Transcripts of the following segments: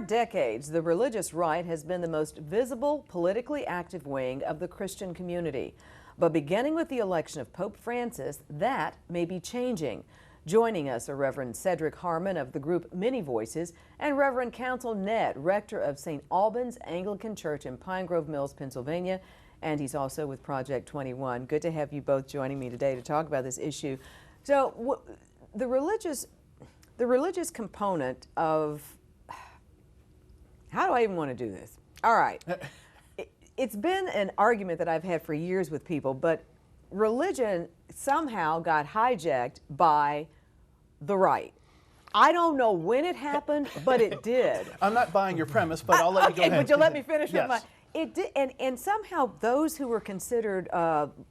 For decades, the religious right has been the most visible, politically active wing of the Christian community. But beginning with the election of Pope Francis, that may be changing. Joining us are Reverend Cedric Harmon of the group Many Voices and Reverend Counsel Nedd, rector of St. Albans Anglican Church in Pine Grove Mills, Pennsylvania, and he's also with Project 21. Good to have you both joining me today to talk about this issue. So the religious component of, how do I even want to do this? All right. It's been an argument that I've had for years with people, but religion somehow got hijacked by the right. I don't know when it happened, but it did. I'm not buying your premise, but I'll let you go ahead. But you'll let me finish yes. with my... It did, and somehow those who were considered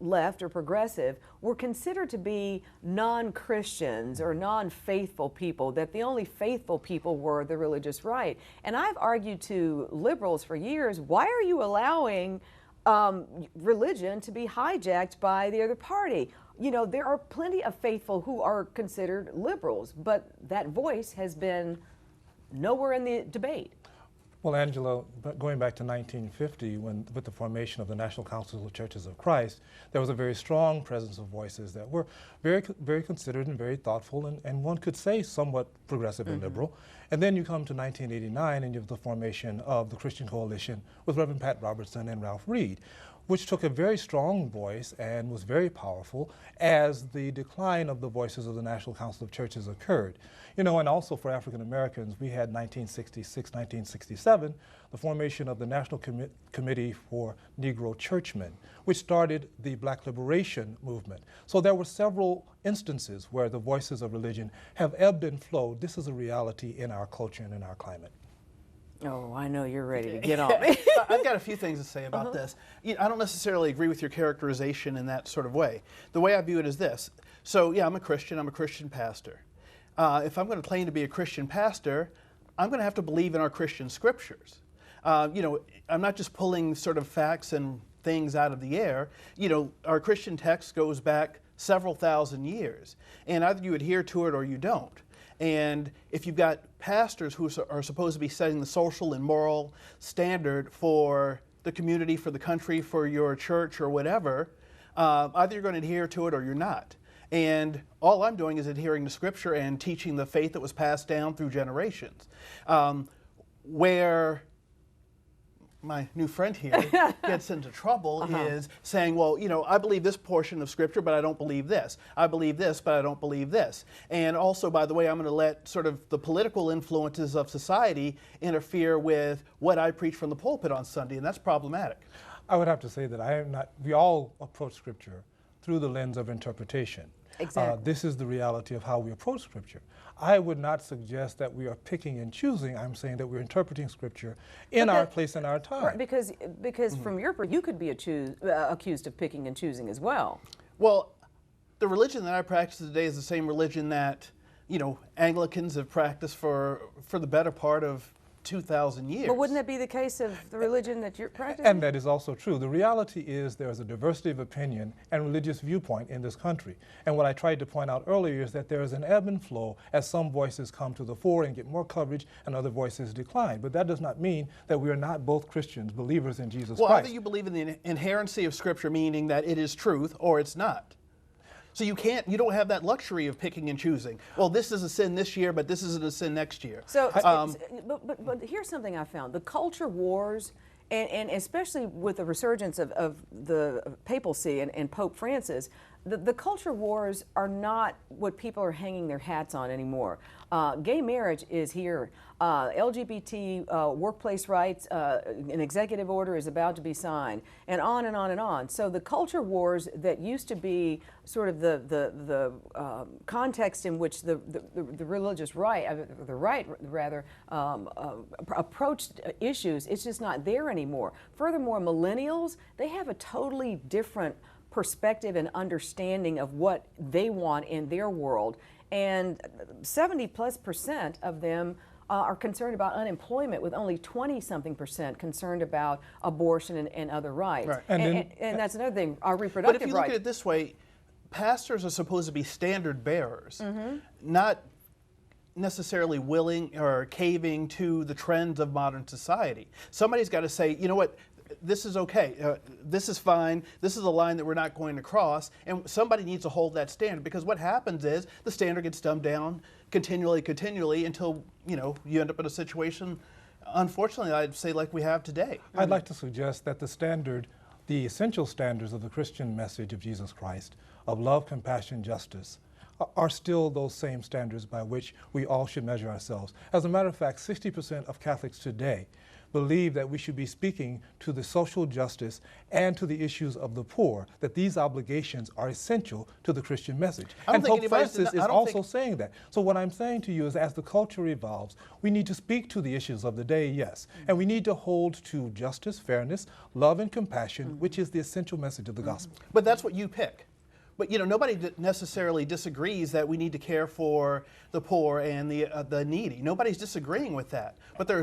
left or progressive were considered to be non-Christians or non-faithful people, that the only faithful people were the religious right. And I've argued to liberals for years, why are you allowing religion to be hijacked by the other party? You know, there are plenty of faithful who are considered liberals, but that voice has been nowhere in the debate. Well, Angela, going back to 1950, with the formation of the National Council of Churches of Christ, there was a very strong presence of voices that were very considered and very thoughtful, and one could say somewhat progressive and liberal. And then you come to 1989, and you have the formation of the Christian Coalition with Reverend Pat Robertson and Ralph Reed, which took a very strong voice and was very powerful as the decline of the voices of the National Council of Churches occurred. You know, and also for African Americans, we had 1966, 1967, the formation of the National Committee for Negro Churchmen, which started the Black Liberation Movement. So there were several instances where the voices of religion have ebbed and flowed. This is a reality in our culture and in our climate. Oh, I know you're ready to get on me. I've got a few things to say about this. I don't necessarily agree with your characterization in that sort of way. The way I view it is this. So, yeah, I'm a Christian pastor. If I'm going to claim to be a Christian pastor, I'm going to have to believe in our Christian scriptures. You know, I'm not just pulling sort of facts and things out of the air. You know, our Christian text goes back several thousand years, and either you adhere to it or you don't. And if you've got pastors who are supposed to be setting the social and moral standard for the community, for the country, for your church or whatever, either you're going to adhere to it or you're not. And all I'm doing is adhering to Scripture and teaching the faith that was passed down through generations. Where my new friend here gets into trouble is saying, well, you know, I believe this portion of Scripture, but I don't believe this. I believe this, but I don't believe this. And also, by the way, I'm going to let sort of the political influences of society interfere with what I preach from the pulpit on Sunday, and that's problematic. I would have to say that we all approach Scripture through the lens of interpretation. Exactly. This is the reality of how we approach Scripture. I would not suggest that we are picking and choosing. I'm saying that we're interpreting Scripture in our place and our time. Right, because from your perspective, you could be accused of picking and choosing as well. Well, the religion that I practice today is the same religion that, you know, Anglicans have practiced for the better part of 2,000 years. But wouldn't that be the case of the religion that you're practicing? And that is also true. The reality is there is a diversity of opinion and religious viewpoint in this country. And what I tried to point out earlier is that there is an ebb and flow as some voices come to the fore and get more coverage and other voices decline. But that does not mean that we are not both Christians, believers in Jesus Christ. Well, either you believe in the inherency of Scripture, meaning that it is truth, or it's not. So you don't have that luxury of picking and choosing. Well, this is a sin this year, but this isn't a sin next year. So, but here's something I found. The culture wars, and especially with the resurgence of the papacy and Pope Francis, the culture wars are not what people are hanging their hats on anymore. Gay marriage is here. LGBT workplace rights, an executive order is about to be signed, and on and on and on. So the culture wars that used to be sort of the context in which the religious right, the right rather, approached issues, it's just not there anymore. Furthermore, millennials, they have a totally different perspective and understanding of what they want in their world, and 70+% of them are concerned about unemployment, with only 20-something% concerned about abortion and other rights. Right. And that's another thing, our reproductive rights. But if you look at it this way, pastors are supposed to be standard bearers, not necessarily willing or caving to the trends of modern society. Somebody's got to say, you know what, this is okay, this is fine, this is a line that we're not going to cross, and somebody needs to hold that standard, because what happens is the standard gets dumbed down continually until, you know, you end up in a situation, unfortunately, I'd say like we have today. I'd like to suggest that the essential standards of the Christian message of Jesus Christ, of love, compassion, justice, are still those same standards by which we all should measure ourselves. As a matter of fact, 60% of Catholics today believe that we should be speaking to the social justice and to the issues of the poor, that these obligations are essential to the Christian message. And Pope Francis is also saying that. So what I'm saying to you is, as the culture evolves, we need to speak to the issues of the day, yes, and we need to hold to justice, fairness, love, and compassion, which is the essential message of the gospel. But that's what you pick. But, you know, nobody necessarily disagrees that we need to care for the poor and the needy. Nobody's disagreeing with that. But there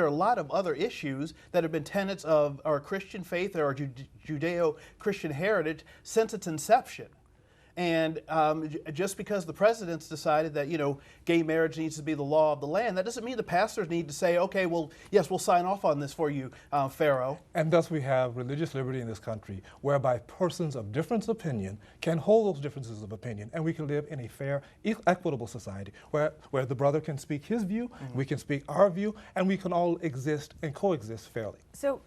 are a lot of other issues that have been tenets of our Christian faith or our Judeo-Christian heritage since its inception. And just because the president's decided that, you know, gay marriage needs to be the law of the land, that doesn't mean the pastors need to say, okay, well, yes, we'll sign off on this for you, Pharaoh. And thus we have religious liberty in this country, whereby persons of different opinion can hold those differences of opinion, and we can live in a fair, equitable society where the brother can speak his view, we can speak our view, and we can all exist and coexist fairly. So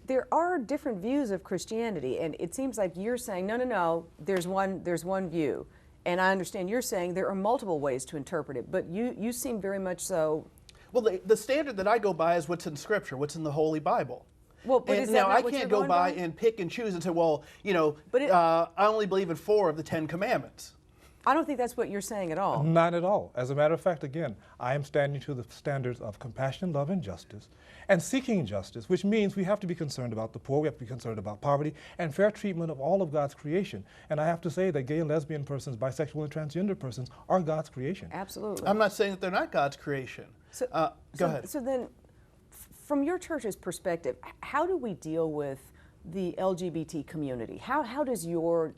there are different views of Christianity, and it seems like you're saying, no, there's one view. And I understand you're saying there are multiple ways to interpret it, but you seem very much so. Well, the standard that I go by is what's in Scripture, what's in the Holy Bible. Well, but and is that now not I what can't you're go going by and pick and choose and say, well, you know, I only believe in 4 of the 10 commandments. I don't think that's what you're saying at all. Not at all. As a matter of fact, again, I am standing to the standards of compassion, love, and justice, and seeking justice, which means we have to be concerned about the poor, we have to be concerned about poverty, and fair treatment of all of God's creation. And I have to say that gay and lesbian persons, bisexual and transgender persons are God's creation. Absolutely. I'm not saying that they're not God's creation. So, go ahead. So then, from your church's perspective, how do we deal with the LGBT community? How does your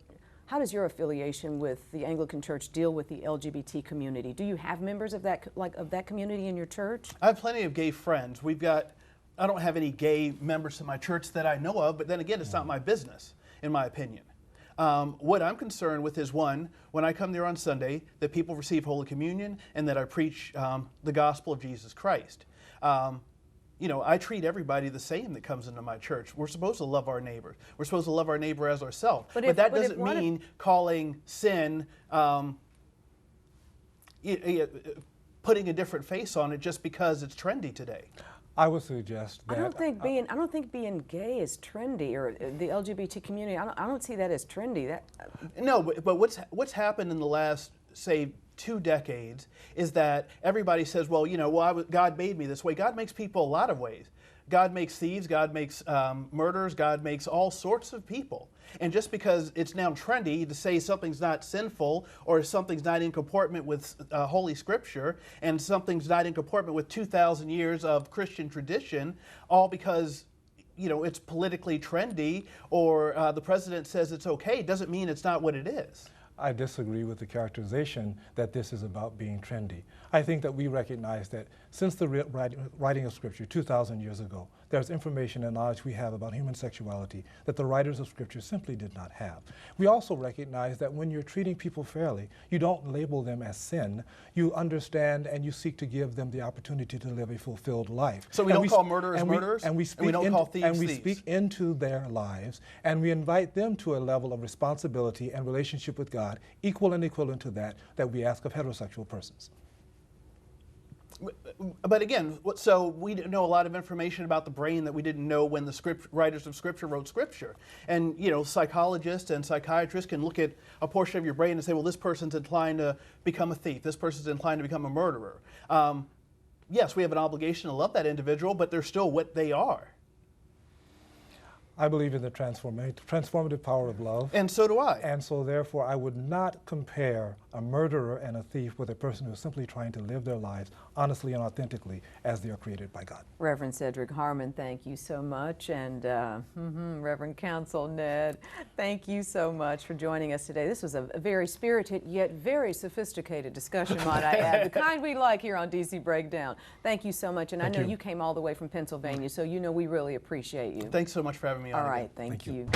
affiliation with the Anglican Church deal with the LGBT community? Do you have members of that community in your church? I have plenty of gay friends. I don't have any gay members in my church that I know of, but then again, it's not my business, in my opinion. What I'm concerned with is, one, when I come there on Sunday, that people receive Holy Communion and that I preach the gospel of Jesus Christ. You know, I treat everybody the same that comes into my church. We're supposed to love our neighbor. We're supposed to love our neighbor as ourselves. But that doesn't mean calling sin, putting a different face on it just because it's trendy today. I would suggest that I don't think being gay is trendy, or the LGBT community. I don't see that as trendy. No, but what's happened in the last, say, 2 decades is that everybody says, well, you know, God made me this way. God makes people a lot of ways. God makes thieves, God makes murderers, God makes all sorts of people. And just because it's now trendy to say something's not sinful or something's not in comportment with Holy Scripture and something's not in comportment with 2,000 years of Christian tradition, all because, you know, it's politically trendy or the president says it's okay, doesn't mean it's not what it is. I disagree with the characterization that this is about being trendy. I think that we recognize that since the writing of Scripture 2,000 years ago, there's information and knowledge we have about human sexuality that the writers of Scripture simply did not have. We also recognize that when you're treating people fairly, you don't label them as sin. You understand and you seek to give them the opportunity to live a fulfilled life. So we don't call murderers murderers, and we don't call thieves thieves. Speak into their lives, and we invite them to a level of responsibility and relationship with God equal and equivalent to that we ask of heterosexual persons. But again, so we know a lot of information about the brain that we didn't know when the writers of Scripture wrote Scripture. And, you know, psychologists and psychiatrists can look at a portion of your brain and say, well, this person's inclined to become a thief. This person's inclined to become a murderer. Yes, we have an obligation to love that individual, but they're still what they are. I believe in the transformative power of love. And so do I. And so therefore, I would not compare a murderer and a thief with a person who is simply trying to live their lives honestly and authentically as they are created by God. Reverend Cedric Harmon, thank you so much. And Reverend Counsel Nedd, thank you so much for joining us today. This was a very spirited yet very sophisticated discussion, might I add, the kind we like here on DC Breakdown. Thank you so much. And I know you came all the way from Pennsylvania, so you know we really appreciate you. Thanks so much for having me on. All again. right, thank you.